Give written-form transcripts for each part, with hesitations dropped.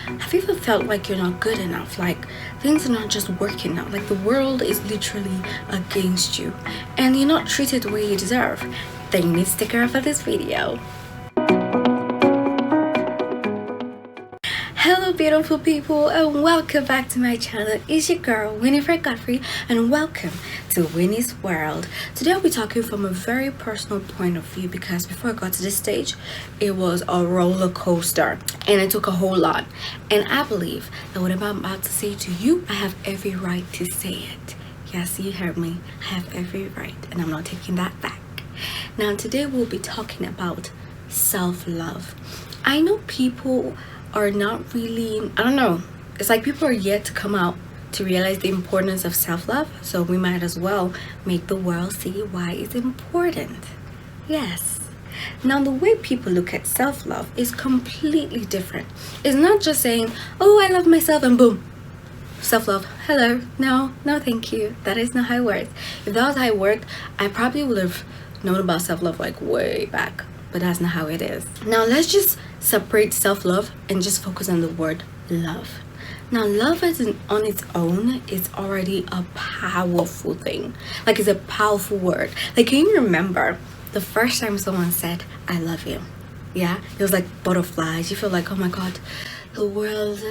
have you ever felt like you're not good enough? Like things are not just working out. Like the world is literally against you and you're not treated the way you deserve. Then you need to stick around for this video. Hello beautiful people and welcome back to my channel. It's your girl Winifred Godfrey and welcome to Winnie's World. Today I'll be talking from a very personal point of view because before I got to this stage it was a roller coaster and it took a whole lot, and I believe that what I'm about to say to you, I have every right to say it. Yes, you heard me. I have every right and I'm not taking that back. Now today we'll be talking about self-love. I know people are not really, I don't know, it's like people are yet to come out to realize the importance of self-love, so we might as well make the world see why it's important. Yes. Now the way people look at self-love is completely different. It's not just saying, oh, I love myself and boom, self-love. Hello. No thank you. That is not how it works. If that was how it worked, I probably would have known about self-love like way back, but that's not how it is. Now let's just separate self-love and just focus on the word love. Now love on its own is already a powerful thing. Like it's a powerful word. Like can you remember the first time someone said I love you? Yeah, it was like butterflies. You feel like, oh my god, the world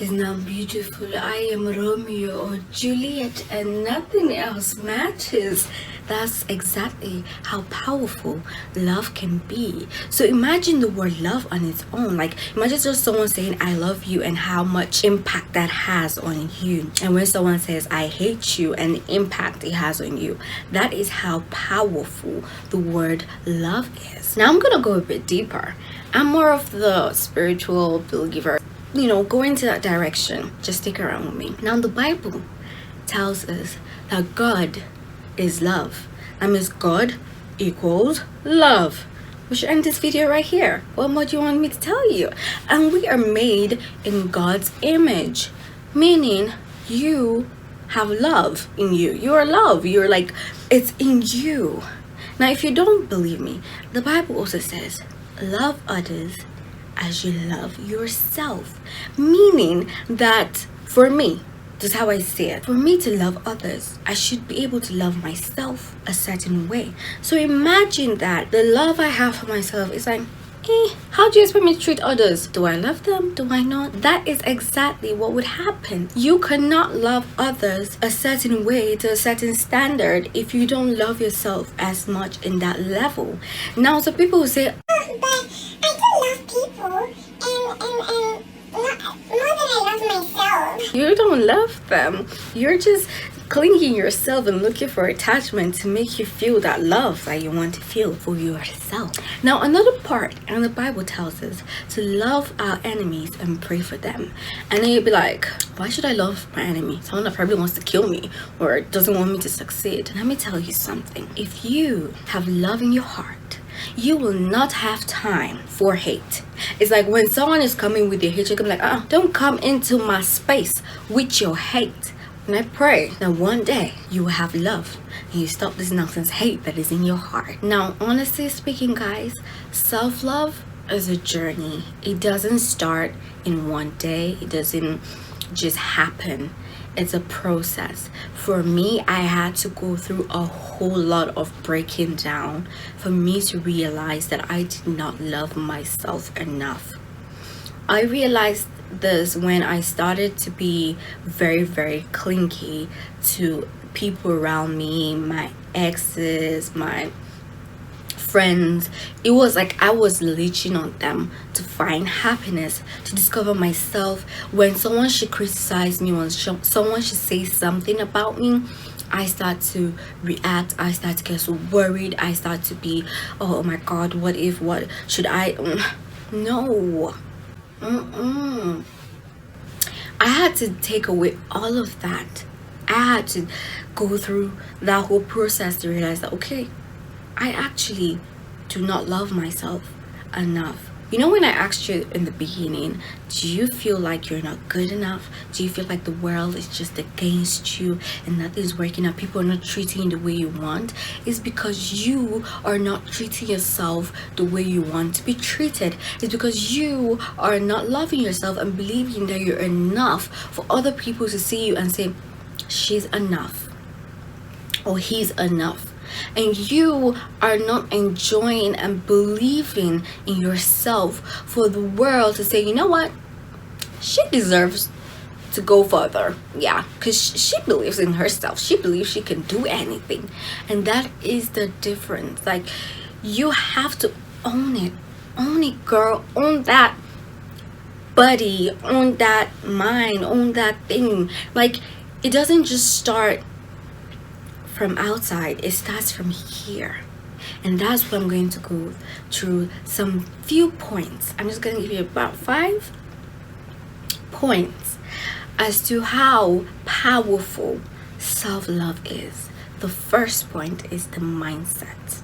is now beautiful. I am Romeo or Juliet and nothing else matches. That's exactly how powerful love can be. So imagine the word love on its own. Like imagine just someone saying I love you and how much impact that has on you. And when someone says I hate you and the impact it has on you, that is how powerful the word love is. Now I'm gonna go a bit deeper. I'm more of the spiritual believer, you know, go into that direction. Just stick around with me. Now the Bible tells us that God is love. That means God equals love. We should end this video right here. What more do you want me to tell you? And we are made in God's image, meaning you have love in you. You are love. You're like, it's in you. Now if you don't believe me, the Bible also says love others as you love yourself, meaning that for me, this is how I see it. For me to love others, I should be able to love myself a certain way. So imagine that the love I have for myself is like, how do you expect me to treat others? Do I love them? Do I not? That is exactly what would happen. You cannot love others a certain way to a certain standard if you don't love yourself as much in that level. Now, so people will say, but I do love people and more than I love myself. you don't love them. You're just clinging yourself and looking for attachment to make you feel that love that you want to feel for yourself. Now another part, and the Bible tells us to love our enemies and pray for them. And then you'd be like, why should I love my enemy? Someone that probably wants to kill me or doesn't want me to succeed. Let me tell you something. If you have love in your heart, you will not have time for hate. It's like when someone is coming with your hate, you're gonna be like, don't come into my space with your hate. And I pray that one day you will have love and you stop this nonsense hate that is in your heart. Now, honestly speaking, guys, self-love is a journey. It doesn't start in one day. It doesn't just happen. It's a process. For me, I had to go through a whole lot of breaking down for me to realize that I did not love myself enough. I realized this when I started to be very clingy to people around me, my exes, my friends. It was like I was leeching on them to find happiness, to discover myself. When someone should criticize me, when someone should say something about me, I start to react. I start to get so worried. I start to be, oh my god, what if, what should I, no. I had to take away all of that. I had to go through that whole process to realize that, okay, I actually do not love myself enough. You know, when I asked you in the beginning, do you feel like you're not good enough? Do you feel like the world is just against you and nothing's working out? People are not treating you the way you want? It's because you are not treating yourself the way you want to be treated. It's because you are not loving yourself and believing that you're enough for other people to see you and say, she's enough, or he's enough. And you are not enjoying and believing in yourself for the world to say, you know what, she deserves to go further. Yeah, because she believes in herself. She believes she can do anything. And that is the difference. Like, you have to own it. Own it, girl. Own that body. Own that mind. Own that thing. Like, it doesn't just start from outside, it starts from here. And that's what I'm going to go through some few points. I'm just going to give you about 5 points as to how powerful self-love is. The first point is the mindset.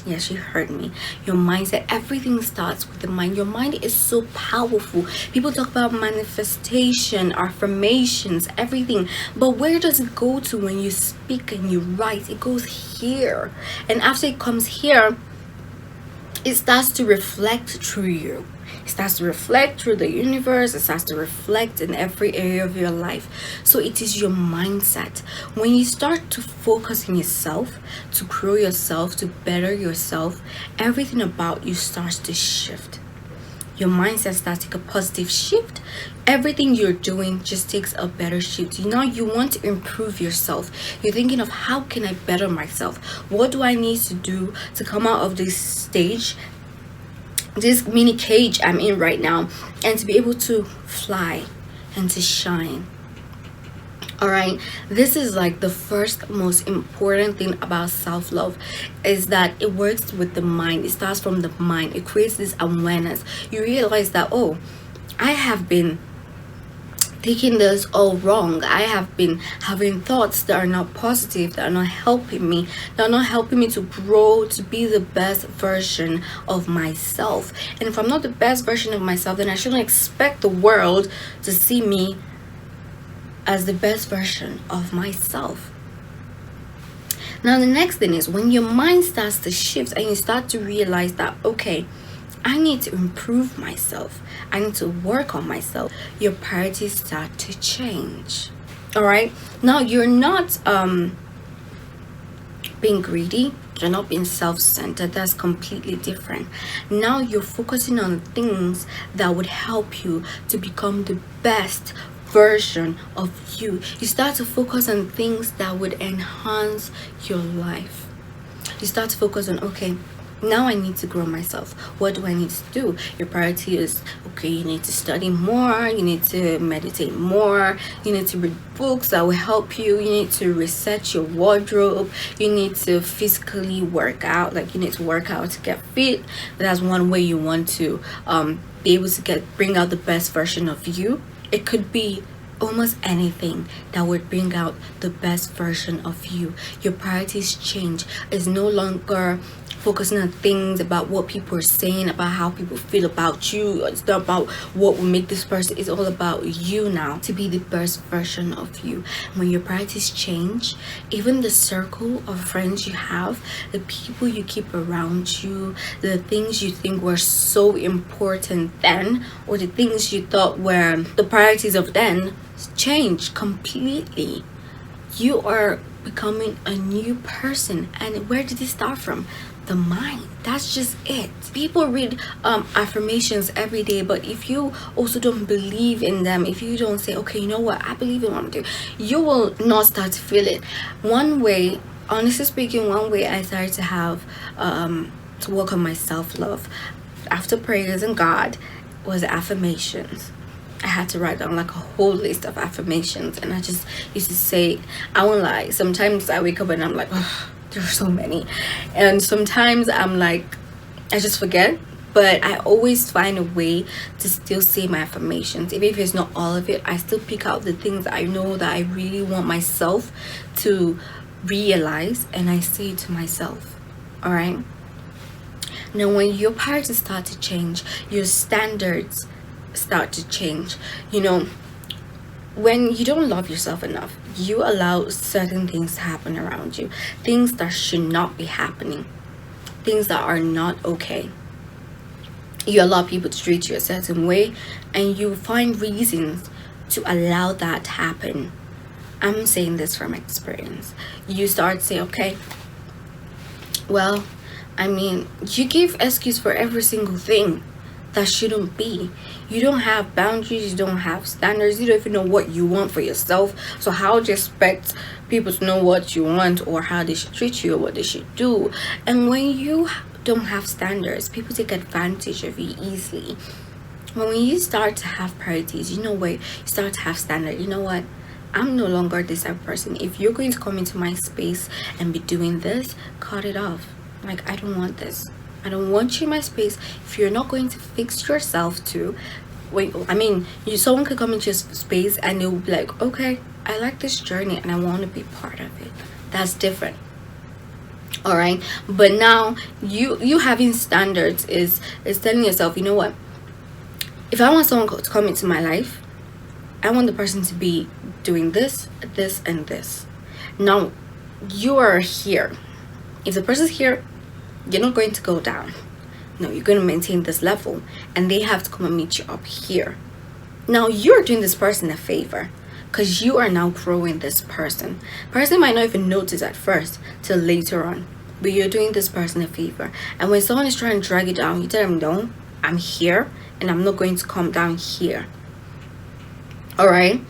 Yes, you heard me. Your mindset. Everything starts with the mind. Your mind is so powerful. People talk about manifestation, affirmations, everything. But where does it go to when you speak and you write? It goes here. And after it comes here, it starts to reflect through you. It starts to reflect through the universe. It starts to reflect in every area of your life. So it is your mindset. When you start to focus on yourself, to grow yourself, to better yourself, everything about you starts to shift. Your mindset starts to take a positive shift. Everything you're doing just takes a better shift. You know, you want to improve yourself. You're thinking of, how can I better myself? What do I need to do to come out of this stage, this mini cage I'm in right now, and to be able to fly and to shine? All right, this is like the first most important thing about self-love, is that it works with the mind. It starts from the mind. It creates this awareness. You realize that, oh, I have been taking this all wrong. I have been having thoughts that are not positive, that are not helping me, to grow, to be the best version of myself. And if I'm not the best version of myself, then I shouldn't expect the world to see me as the best version of myself. Now, the next thing is, when your mind starts to shift and you start to realize that, okay, I need to improve myself, I need to work on myself, your priorities start to change. All right, now you're not being greedy, you're not being self-centered. That's completely different. Now you're focusing on things that would help you to become the best version of you. You start to focus on things that would enhance your life. You start to focus on, okay, now I need to grow myself. What do I need to do? Your priority is, okay, you need to study more, you need to meditate more, you need to read books that will help you, you need to reset your wardrobe, you need to physically work out, like you need to work out to get fit. That's one way you want to be able to bring out the best version of you. It could be almost anything that would bring out the best version of you. Your priorities change. It's no longer focusing on things about what people are saying, about how people feel about you. It's not about what will make this person. It's all about you now, to be the best version of you. When your priorities change, even the circle of friends you have, the people you keep around you, the things you think were so important then, or the things you thought were the priorities of then, change completely. You are becoming a new person. And where did it start from? The mind. That's just it. People read affirmations every day, but if you also don't believe in them, if you don't say, okay, you know what, I believe in what I'm doing, you will not start to feel it. One way, honestly speaking, one way I started to have to work on my self-love after prayers and God was affirmations. I had to write down like a whole list of affirmations, and I just used to say, I won't lie, sometimes I wake up and I'm like, oh, there are so many, and sometimes I'm like, I just forget, but I always find a way to still say my affirmations. Even if it's not all of it, I still pick out the things I know that I really want myself to realize, and I say it to myself. All right, Now when your priorities start to change, your standards start to change. When you don't love yourself enough, you allow certain things to happen around you, things that should not be happening, things that are not okay. You allow people to treat you a certain way, and you find reasons to allow that to happen. I'm saying this from experience. You start to say, okay, well, you give excuse for every single thing that shouldn't be. You don't have boundaries, you don't have standards, you don't even know what you want for yourself. So how do you expect people to know what you want, or how they should treat you, or what they should do? And when you don't have standards, people take advantage of you easily. When you start to have priorities, you start to have standard. You know what? I'm no longer this type of person. If you're going to come into my space and be doing this, cut it off. Like, I don't want this. I don't want you in my space. If you're not going to fix yourself too, someone could come into your space and they'll be like, okay, I like this journey and I want to be part of it. That's different. All right. But now you having standards is telling yourself, you know what? If I want someone to come into my life, I want the person to be doing this, this, and this. Now, you are here. If the person's here, you're not going to go down. No, you're going to maintain this level, and they have to come and meet you up here. Now, you're doing this person a favor, because you are now growing this person. Person might not even notice at first till later on, but you're doing this person a favor. And when someone is trying to drag you down, you tell them, no, I'm here, and I'm not going to come down here. All right?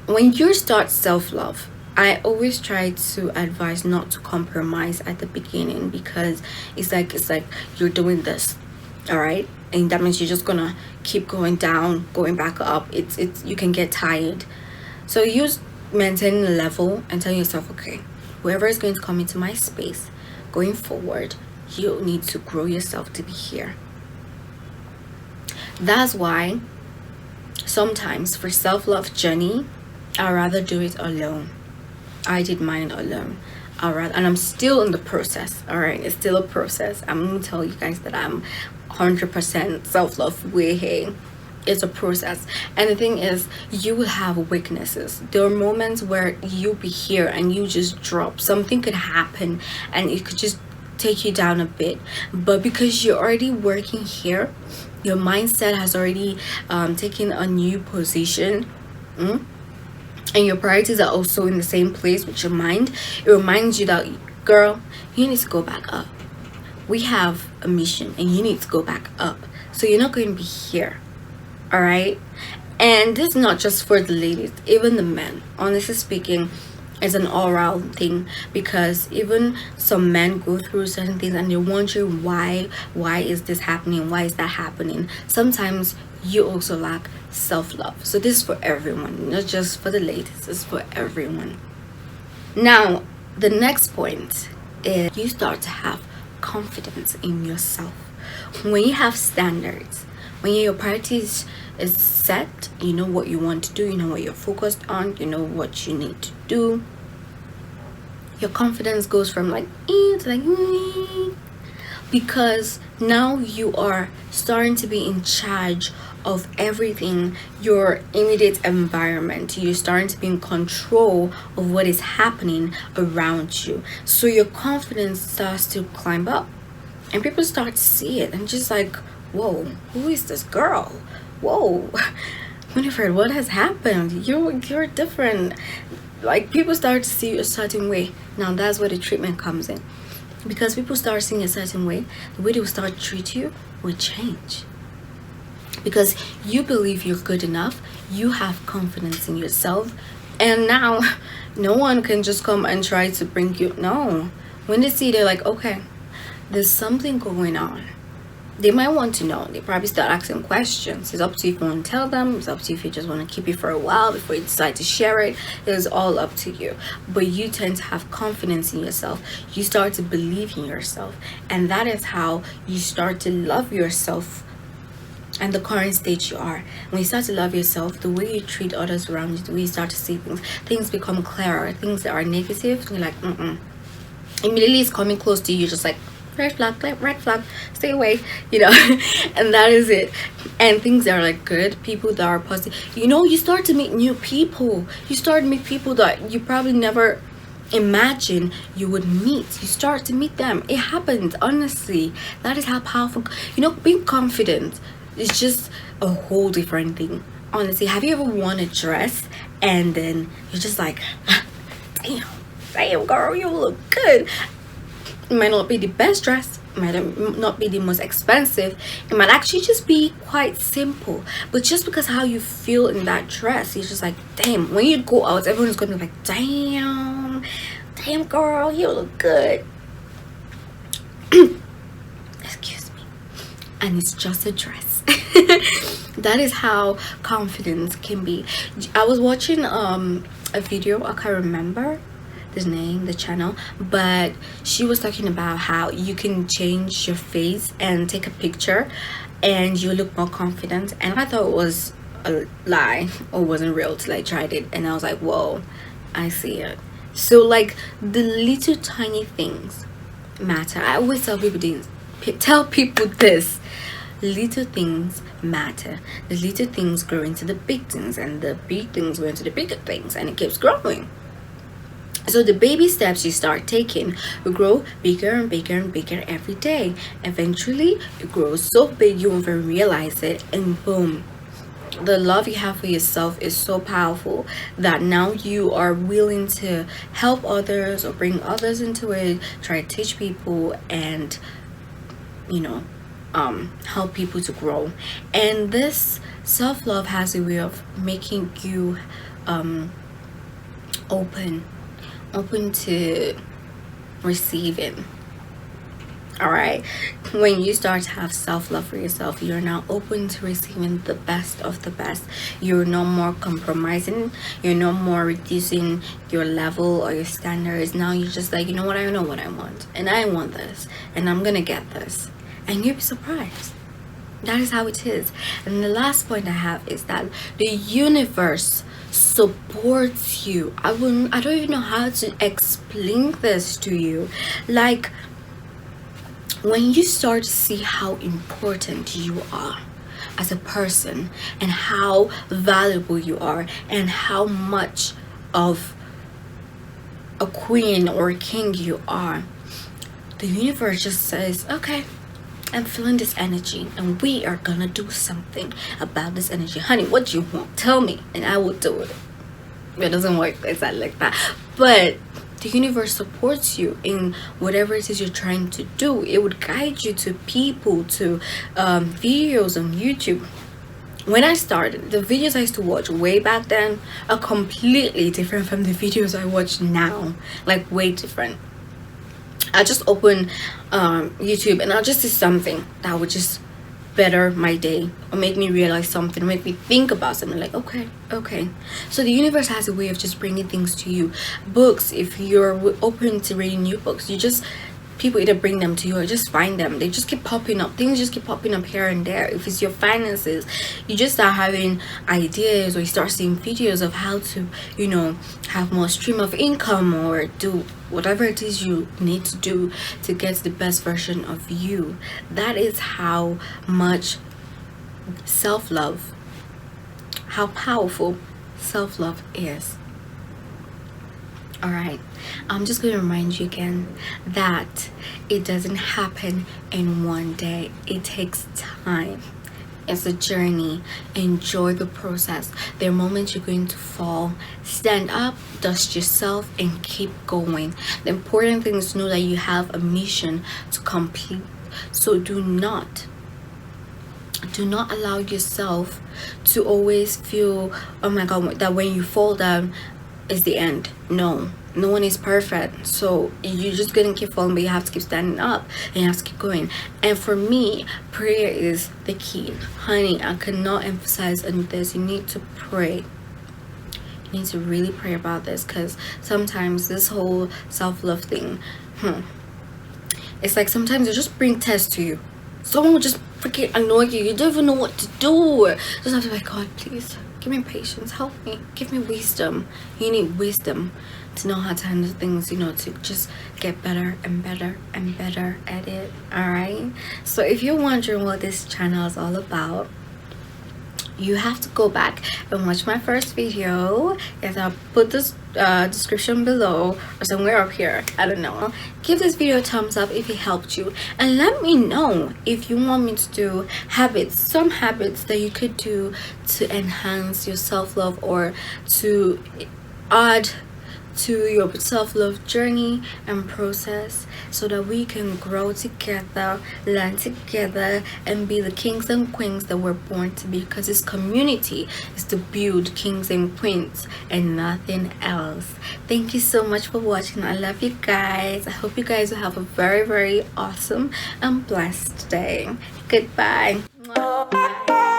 When you start self-love, I always try to advise not to compromise at the beginning, because it's like you're doing this, all right? And that means you're just gonna keep going down, going back up. It's you can get tired. So you maintain the level and tell yourself, okay, whoever is going to come into my space going forward, you need to grow yourself to be here. That's why sometimes for self-love journey, I'd rather do it alone. I did mine alone. And I'm still in the process. All right, it's still a process. I'm gonna tell you guys that I'm 100% self-love way. It's a process. And the thing is, you will have weaknesses. There are moments where you'll be here and you just drop. Something could happen and it could just take you down a bit. But because you're already working here, your mindset has already taken a new position. And your priorities are also in the same place with your mind. It reminds you that, girl, you need to go back up. We have a mission and you need to go back up. So you're not going to be here. All right? And this is not just for the ladies, even the men. Honestly speaking, it's an all-round thing, because even some men go through certain things and they're wondering why is this happening? Why is that happening? Sometimes you also lack self-love. So this is for everyone, not just for the ladies. This is for everyone. Now, the next point is you start to have confidence in yourself. When you have standards, when your priorities is set, you know what you want to do, you know what you're focused on, you know what you need to do, your confidence goes from like to like because now you are starting to be in charge of everything, your immediate environment. You're starting to be in control of what is happening around you. So your confidence starts to climb up, and people start to see it and just like, whoa, who is this girl? Whoa, Winifred, what has happened? You're different. Like, people start to see you a certain way. Now that's where the treatment comes in. Because people start seeing a certain way, the way they will start to treat you will change. Because you believe you're good enough, you have confidence in yourself, and now no one can just come and try to bring you. No. When they see, they're like, okay, there's something going on. They might want to know. They probably start asking questions. It's up to you if you want to tell them. It's up to you if you just want to keep it for a while before you decide to share it. It's all up to you. But you tend to have confidence in yourself. You start to believe in yourself. And that is how you start to love yourself and the current stage you are. When you start to love yourself, the way you treat others around you, the way you start to see things become clearer. Things that are negative, you're like, immediately it's coming close to you, you're just like, red flag, red flag, stay away, you know. And that is it. And things that are like good, people that are positive, you know, you start to meet new people. You start to meet people that you probably never imagine you would meet. You start to meet them. It happens, honestly. That is how powerful, you know, being confident is just a whole different thing. Honestly, have you ever worn a dress and then you're just like, damn girl, you look good. It might not be the best dress, it might not be the most expensive, it might actually just be quite simple, but just because how you feel in that dress, you're just like, damn. When you go out, everyone's gonna be like, damn girl, you look good. Excuse me. And it's just a dress. That is how confidence can be. I was watching a video, I can't remember the name, the channel, but she was talking about how you can change your face and take a picture and you look more confident. And I thought it was a lie or wasn't real till I tried it, and I was like, whoa, I see it. So like the little tiny things matter. I always tell people this, little things matter. The little things grow into the big things, and the big things grow into the bigger things, and it keeps growing. So the baby steps you start taking will grow bigger and bigger and bigger every day. Eventually it grows so big you won't even realize it, and boom, the love you have for yourself is so powerful that now you are willing to help others or bring others into it, try to teach people, and you know, help people to grow. And this self-love has a way of making you open to receiving. All right, when you start to have self-love for yourself, you're now open to receiving the best of the best. You're no more compromising, you're no more reducing your level or your standards. Now you're just like, you know what, I know what I want, and I want this, and I'm gonna get this, and you'll be surprised. That is how it is. And the last point I have is that the universe supports you. I don't even know how to explain this to you. Like, when you start to see how important you are as a person, and how valuable you are, and how much of a queen or a king you are, the universe just says, okay, I'm feeling this energy, and we are gonna do something about this energy. Honey, what do you want? Tell me, and I will do it. It doesn't work exactly like that, but the universe supports you in whatever it is you're trying to do. It would guide you to people, to videos on YouTube. When I started, the videos I used to watch way back then are completely different from the videos I watch now. Like, way different. I just open YouTube and I'll just see something that would just better my day, or make me realize something, make me think about something. Like, okay. So the universe has a way of just bringing things to you. Books, if you're open to reading new books, people either bring them to you or just find them. They just keep popping up. Things just keep popping up here and there. If it's your finances, you just start having ideas, or you start seeing videos of how to, you know, have more stream of income, or do whatever it is you need to do to get the best version of you. That is how much self-love, how powerful self-love is. All right, I'm just going to remind you again that it doesn't happen in one day. It takes time. It's a journey. Enjoy the process. There are moments you're going to fall. Stand up, dust yourself, and keep going. The important thing is to know that you have a mission to complete. So do not allow yourself to always feel, oh my God, that when you fall down is the end. No one is perfect, so you're just gonna keep falling, but you have to keep standing up and you have to keep going. And for me, prayer is the key. Honey, I cannot emphasize on this. You need to pray. You need to really pray about this, because sometimes this whole self-love thing, it's like sometimes it just bring tests to you. Someone will just freaking annoy you. You don't even know what to do. Just have to be like, God, please give me patience, help me, give me wisdom. You need wisdom to know how to handle things, you know, to just get better and better and better at it. All right, so if you're wondering what this channel is all about, you have to go back and watch my first video. Yes, I'll put this description below or somewhere up here, I don't know. Give this video a thumbs up if it helped you, and let me know if you want me to do some habits that you could do to enhance your self-love or to add to your self-love journey and process, so that we can grow together, learn together, and be the kings and queens that we're born to be, because this community is to build kings and queens and nothing else. Thank you so much for watching. I love you guys. I hope you guys will have a very, very awesome and blessed day. Goodbye. Bye.